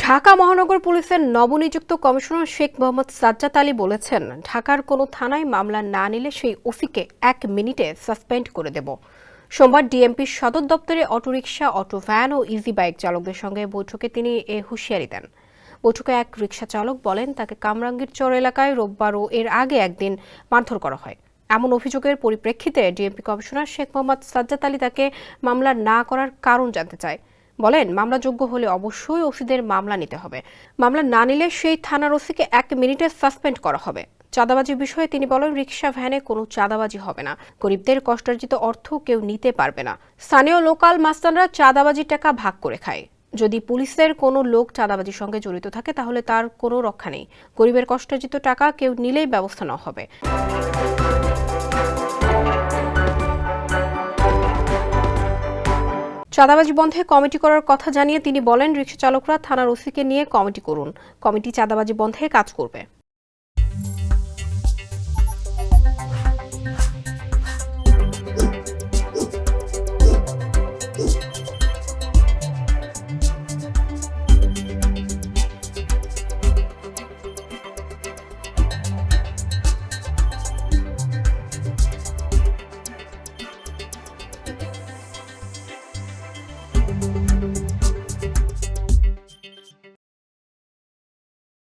ঢাকা মহানগর পুলিশের নবনিযুক্ত কমিশনার শেখ মোহাম্মদ সাজ্জাদ আলী বলেছেন, ঢাকার কোনো থানায় মামলা না নিলে সেই ওসিকে 1 মিনিটে সাসপেন্ড করে দেব। সোমবার ডিএমপির সদর দপ্তরে অটোরিকশা, অটো ভ্যান ও ইজি বাইক চালকদের সঙ্গে বৈঠকে তিনি এ হুঁশিয়ারি দেন। বৈঠকে এক রিকশা চালক বলেন, তাকে কামরাঙ্গীর চর এলাকায় রোববার ও এর আগে একদিন মারধর করা হয়। এমন অভিযোগের পরিপ্রেক্ষিতে ডিএমপি কমিশনার শেখ মোহাম্মদ সাজ্জাদ আলী তাকে মামলা না করার কারণ জানতে চায়। বলেন, মামলাযোগ্য হলে অবশ্যই ওসিদের মামলা নিতে হবে। মামলা না নিলে সেই থানার ওসিকে 1 মিনিটে সাসপেন্ড করা হবে। চাঁদাবাজির বিষয়ে তিনি বলেন, রিকশা ভ্যানে কোনো চাঁদাবাজি হবে না, গরিবদের কষ্টার্জিত অর্থ কেউ নিতে পারবে না। স্থানীয় লোকাল মাস্তানরা চাঁদাবাজির টাকা ভাগ করে খায়। যদি পুলিশের কোনো লোক চাঁদাবাজির সঙ্গে জড়িত থাকে তাহলে তার কোনো রক্ষা নেই। গরিবের কষ্টার্জিত টাকা কেউ নিলেই ব্যবস্থা নেওয়া হবে। চাঁদাবাজি বন্ধে কমিটি করার কথা জানিয়ে তিনি বলেন, রিকশা চালকরা থানার ওসিকে নিয়ে কমিটি করুন। কমিটি চাঁদাবাজি বন্ধে কাজ করবে।